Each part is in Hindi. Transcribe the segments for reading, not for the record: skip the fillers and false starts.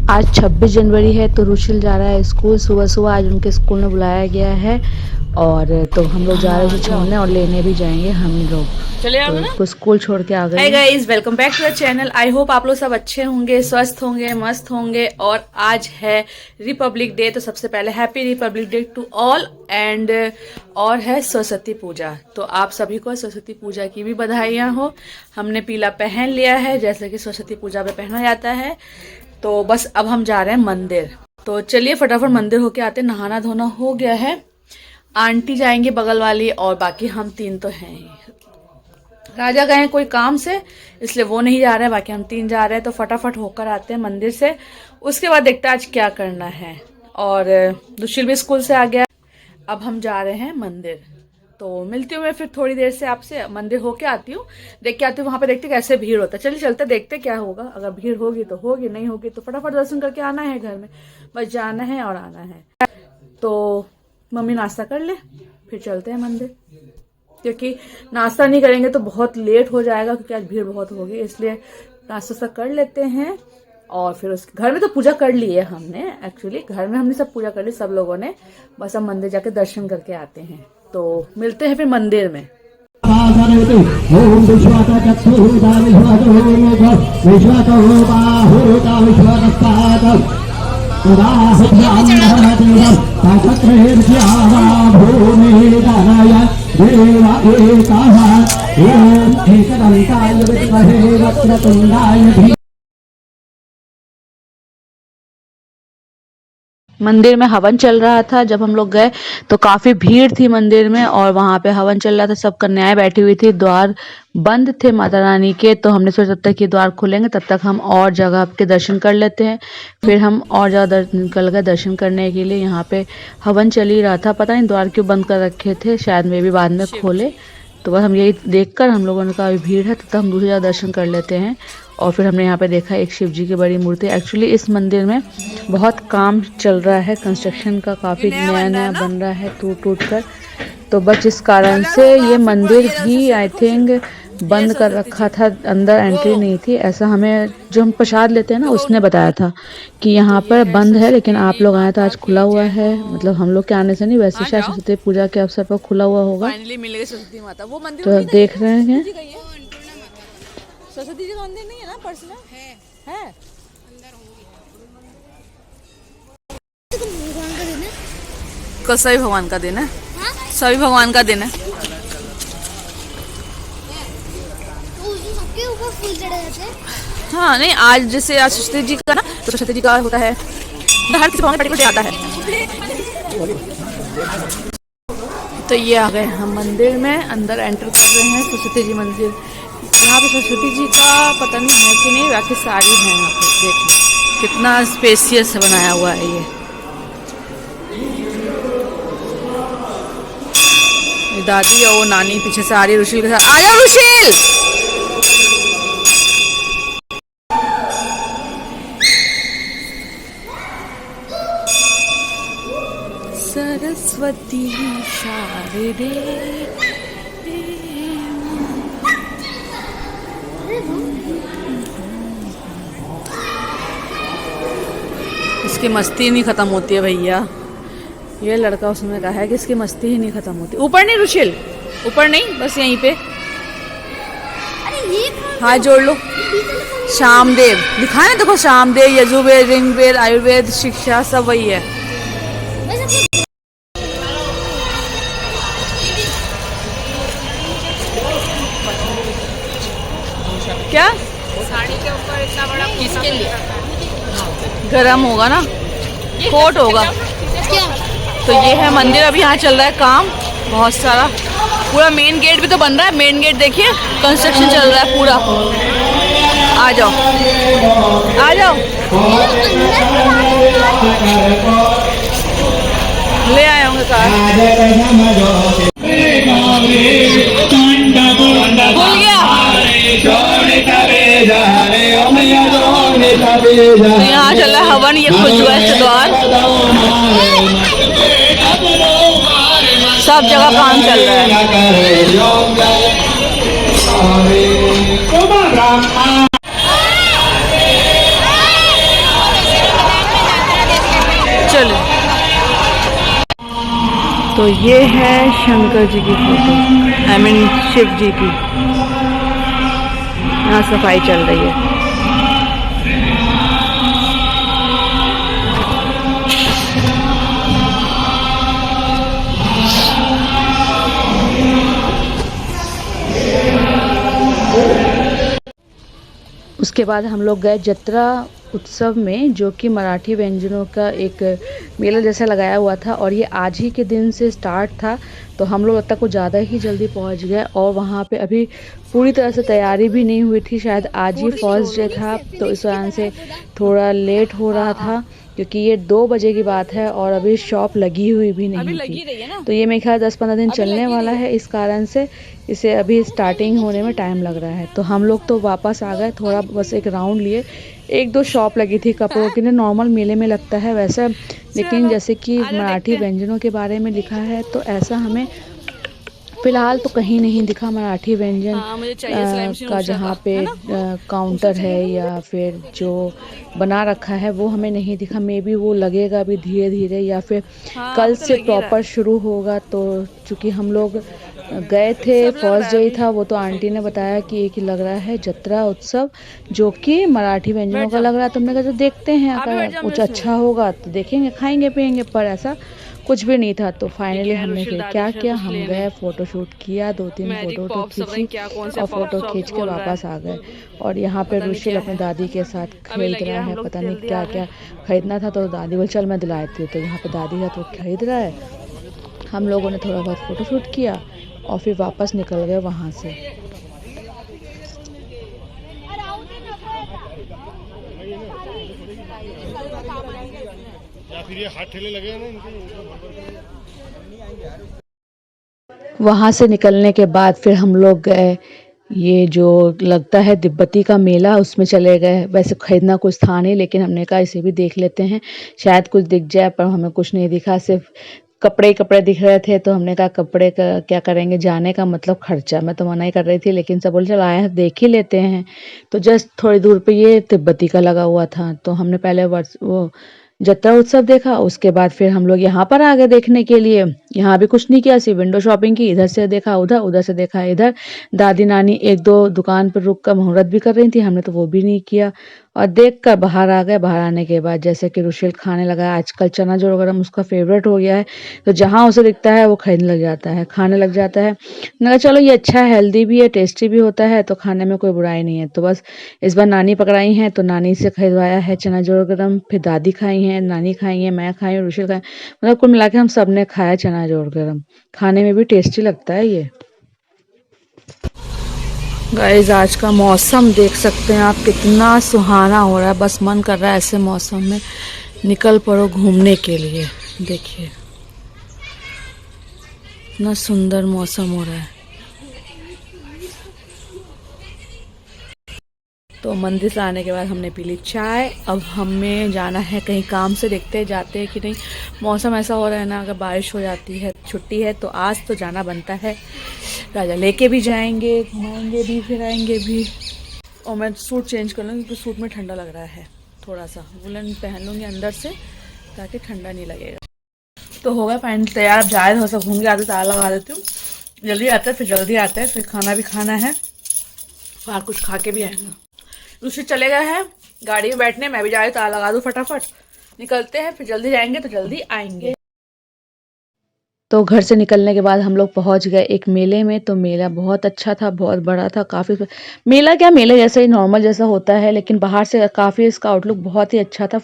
आज 26 जनवरी है तो रुशिल जा रहा है स्कूल। सुबह सुबह आज उनके स्कूल में बुलाया गया है और तो हम लोग जा रहे हैं उसे छोड़ने और लेने भी जाएंगे हम लोग। चले आओ तो ना। उसको स्कूल छोड़ के आ गए। Hi guys, welcome back to the channel. I hope आप लोग सब अच्छे होंगे, स्वस्थ होंगे, मस्त होंगे। और आज है रिपब्लिक डे, तो सबसे पहले happy republic day to all. And और है सरस्वती पूजा, तो आप सभी को सरस्वती पूजा की भी बधाइयाँ हो। हमने पीला पहन लिया है जैसे कि सरस्वती पूजा में पहना जाता है। तो बस अब हम जा रहे हैं मंदिर। तो चलिए फटाफट मंदिर होके आते। नहाना धोना हो गया है, आंटी जाएंगे बगल वाली और बाकी हम तीन तो हैं ही। राजा गए कोई काम से इसलिए वो नहीं जा रहे हैं, बाकी हम तीन जा रहे हैं। तो फटाफट होकर आते हैं मंदिर से, उसके बाद देखते हैं आज क्या करना है। और दुशील भी स्कूल से आ गया। अब हम जा रहे हैं मंदिर, तो मिलती हूँ मैं फिर थोड़ी देर से आपसे। मंदिर होके आती हूँ, देख के आती हूँ वहां पे, देखते कैसे भीड़ होता है। चलिए चलते देखते क्या होगा। अगर भीड़ होगी तो होगी, नहीं होगी तो फटाफट दर्शन करके आना है घर में। बस जाना है और आना है। तो मम्मी नाश्ता कर ले, फिर चलते हैं मंदिर, क्योंकि नाश्ता नहीं करेंगे तो बहुत लेट हो जाएगा, क्योंकि आज भीड़ बहुत होगी। इसलिए नाश्ता सब कर लेते हैं और फिर उसके घर में तो पूजा कर ली है हमने। एक्चुअली घर में हमने सब पूजा कर ली सब लोगों ने। बस हम मंदिर जाके दर्शन करके आते हैं। तो मिलते हैं फिर मंदिर में। मंदिर में हवन चल रहा था। जब हम लोग गए तो काफी भीड़ थी मंदिर में और वहां पे हवन चल रहा था। सब कन्याएं बैठी हुई थी, द्वार बंद थे माता रानी के। तो हमने सोचा जब तक ये द्वार खुलेंगे तब तक हम और जगह के दर्शन कर लेते हैं। फिर हम और जगह निकल गए दर्शन करने के लिए। यहाँ पे हवन चल ही रहा था, पता नहीं द्वार क्यों बंद कर रखे थे, शायद मे भी बाद में खोले। तो बस हम यही देखकर हम लोगों ने कहा अभी भीड़ है तो हम दूसरी जगह दर्शन कर लेते हैं। और फिर हमने यहाँ पे देखा एक शिव जी की बड़ी मूर्ति। एक्चुअली इस मंदिर में बहुत काम चल रहा है, कंस्ट्रक्शन का, काफ़ी नया नया बन रहा है टूट टूट कर। तो बस इस कारण से ये मंदिर भी आई थिंक बंद कर रखा था, अंदर एंट्री नहीं थी। ऐसा हमें जो हम प्रसाद लेते हैं ना उसने बताया था कि यहाँ पर बंद है, लेकिन आप लोग आए तो आज खुला हुआ है। मतलब हम लोग के आने से नहीं, वैसे शायद सरस्वती पूजा के अवसर पर खुला हुआ होगा। तो देख रहे हैं सरस्वती जी का मंदिर नहीं है ना, पर्सनल है। कल सभी भगवान का दिन है, सभी भगवान का दिन है। सबके ऊपर फूल चढ़े जाते हैं। हाँ नहीं, आज जैसे आज सरस्वती जी का ना, तो सरस्वती जी का होता है, हर किसी भगवान का आता है। तो ये आ गए हम मंदिर में, अंदर एंटर कर रहे हैं सरस्वती जी मंदिर। यहाँ पे सरस्वती जी का पता नहीं है कि नहीं, बाकी सारी है यहाँ पे। देखिए कितना स्पेसियस बनाया हुआ है ये दादी और वो नानी पीछे से आ रही है रुशील के साथ। आ जाओ रुशील। सरस्वती शारदे। इसकी मस्ती नहीं खत्म होती है भैया। ये लड़का उसने कहा है कि इसकी मस्ती ही नहीं खत्म होती। ऊपर नहीं रुशील, ऊपर नहीं, बस यहीं पे। हाथ जोड़ लो। शामदेव दिखा ना, देखो शामदेव, यजुर्वेद, ऋग्वेद, आयुर्वेद, शिक्षा सब वही है। क्या साड़ी के ऊपर इतना बड़ा किसके लिए? गरम होगा ना, कोट होगा। तो ये है मंदिर, अभी यहाँ चल रहा है काम बहुत सारा। पूरा मेन गेट भी तो बन रहा है, मेन गेट देखिए, कंस्ट्रक्शन चल रहा है पूरा। आ जाओ आ जाओ, ले आए होंगे कार। भूल गया। तो यहाँ चल रहा है हवन, ये खुशवस्त द्वार, सब जगह काम चल रहा है। तो ये है शंकर जी की फोटो, आई मीन शिव जी की। यहाँ सफाई चल रही है। उसके बाद हम लोग गए जत्रा उत्सव में, जो कि मराठी व्यंजनों का एक मेला जैसा लगाया हुआ था, और ये आज ही के दिन से स्टार्ट था। तो हम लोग तक को ज़्यादा ही जल्दी पहुंच गए, और वहाँ पे अभी पूरी तरह से तैयारी भी नहीं हुई थी, शायद आज ही फर्स्ट डे था, तो इस वजह से थोड़ा लेट हो रहा था, क्योंकि ये 2 बजे की बात है और अभी शॉप लगी हुई भी नहीं थी। तो ये मेरे ख्याल 10-15 दिन चलने वाला है, इस कारण से इसे अभी स्टार्टिंग होने में टाइम लग रहा है। तो हम लोग तो वापस आ गए, थोड़ा बस एक राउंड लिए। 1-2 शॉप लगी थी कपड़ों की, नॉर्मल मेले में लगता है वैसा, लेकिन जैसे कि मराठी व्यंजनों के बारे में लिखा है, तो ऐसा हमें फिलहाल तो कहीं नहीं दिखा मराठी व्यंजन का जहाँ पे काउंटर है या फिर जो बना रखा है वो हमें नहीं दिखा। मे बी वो लगेगा अभी धीरे धीरे, या फिर कल से प्रॉपर शुरू होगा। तो चूँकि हम लोग गए थे, फर्स्ट डे था वो, तो आंटी ने बताया कि एक ही लग रहा है जत्रा उत्सव, जो कि मराठी व्यंजनों का लग रहा है। तो हमने कहा जो देखते हैं, अगर कुछ अच्छा होगा तो देखेंगे, खाएंगे पियेंगे, पर ऐसा कुछ भी नहीं था। तो फाइनली हमने फिर क्या किया, हम गए, फोटो शूट किया, 2-3 फोटो खींची और फोटो खींच के वापस आ गए। और यहाँ पे रुशिल अपनी दादी के साथ खरीद रहा है, पता नहीं क्या क्या खरीदना था, तो दादी बोली चल मैं दिलाई थी। तो यहाँ पे दादी का तो खरीद रहा है। हम लोगों ने थोड़ा बहुत फोटो शूट किया और फिर वापस निकल गए वहाँ से। फिर ये हाथ ठेले लगे हैं ना इनके। वहाँ से निकलने के बाद फिर हम लोग गए, ये जो लगता है तिब्बती का मेला, उसमें चले गए। वैसे खरीदना कुछ था नहीं, लेकिन हमने कहा इसे भी देख लेते हैं, शायद कुछ दिख जाए, पर हमें कुछ नहीं दिखा, सिर्फ कपड़े ही कपड़े दिख रहे थे। तो हमने कहा कपड़े का क्या करेंगे, जाने का मतलब खर्चा। मैं तो मना ही कर रही थी, लेकिन सब बोले चल आए हैं देख ही लेते हैं। तो जस्ट थोड़ी दूर पे ये तिब्बती का लगा हुआ था, तो हमने पहले वो जत्रा उत्सव देखा। उसके बाद फिर हम लोग यहाँ पर आ गए देखने के लिए। यहाँ भी कुछ नहीं किया, सिर्फ विंडो शॉपिंग की, इधर से देखा उधर, उधर से देखा इधर। दादी नानी 1-2 दुकान पर रुक कर मुहूर्त भी कर रही थी, हमने तो वो भी नहीं किया, और देख कर बाहर आ गए। बाहर आने के बाद जैसे कि रुशिल खाने लगा, आजकल चना जोड़ गरम उसका फेवरेट हो गया है, तो जहाँ उसे दिखता है वो खरीदने लग जाता है, खाने लग जाता है। मैंने कहा चलो ये अच्छा है, हेल्दी भी है, टेस्टी भी होता है, तो खाने में कोई बुराई नहीं है। तो बस इस बार नानी पकड़ाई हैं, तो नानी से खरीदवाया है चना जोड़ गरम, फिर दादी खाई हैं, नानी खाई हैं, मैं खाई, रुशिल खाई, मतलब कुल मिला के हम सब ने खाया चना जोड़ गरम। खाने में भी टेस्टी लगता है ये। गाइस आज का मौसम देख सकते हैं आप, कितना सुहाना हो रहा है। बस मन कर रहा है ऐसे मौसम में निकल पड़ो घूमने के लिए। देखिए इतना सुंदर मौसम हो रहा है। तो मंदिर से आने के बाद हमने पी ली चाय। अब हमें जाना है कहीं काम से, देखते हैं जाते हैं कि नहीं। मौसम ऐसा हो रहा है ना, अगर बारिश हो जाती है, छुट्टी है, तो आज तो जाना बनता है। राजा लेके भी जाएंगे, घुमाएंगे भी, फिर आएंगे भी। और मैं सूट चेंज कर लूँगी क्योंकि सूट में ठंडा लग रहा है, थोड़ा सा वुलन पहन लूँगी अंदर से ताकि ठंडा नहीं लगेगा। तो हो गया फाइनल तैयार, अब जा रहे थोड़ा सा घूम के आते, ताला लगा देती हूँ, जल्दी आते हैं, फिर जल्दी आते हैं, फिर खाना भी खाना है, बाहर कुछ खा के भी आएंगे। दूसरे चले गए हैं गाड़ी में बैठने, मैं भी जा रही हूँ, ताला लगा दूँ फटाफट, निकलते हैं, फिर जल्दी जाएंगे तो जल्दी आएंगे। तो घर से निकलने के बाद हम लोग पहुंच गए एक मेले में। तो मेला बहुत अच्छा था, बहुत बड़ा था, काफ़ी मेला क्या, मेले जैसा ही नॉर्मल जैसा होता है, लेकिन बाहर से काफ़ी इसका आउटलुक बहुत ही अच्छा था।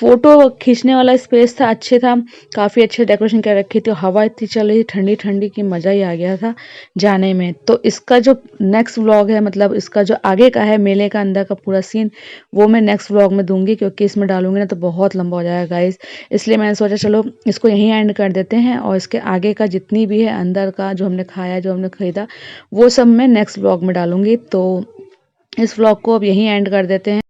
फोटो खींचने वाला स्पेस था, अच्छे था, काफ़ी अच्छे डेकोरेशन कर रखी थी। हवा इतनी चल रही थी ठंडी ठंडी की, मज़ा ही आ गया था जाने में। तो इसका जो नेक्स्ट व्लॉग है, मतलब इसका जो आगे का है मेले का अंदर का पूरा सीन, वो मैं नेक्स्ट व्लॉग में दूंगी, क्योंकि इसमें डालूंगी ना तो बहुत लंबा हो जाएगा गाइस। इसलिए मैंने सोचा चलो इसको यहीं एंड कर देते हैं, और इसके आगे का जितनी भी है अंदर का जो हमने खाया, जो हमने खरीदा, वो सब मैं नेक्स्ट व्लॉग में डालूंगी। तो इस व्लॉग को अब यहीं एंड कर देते हैं।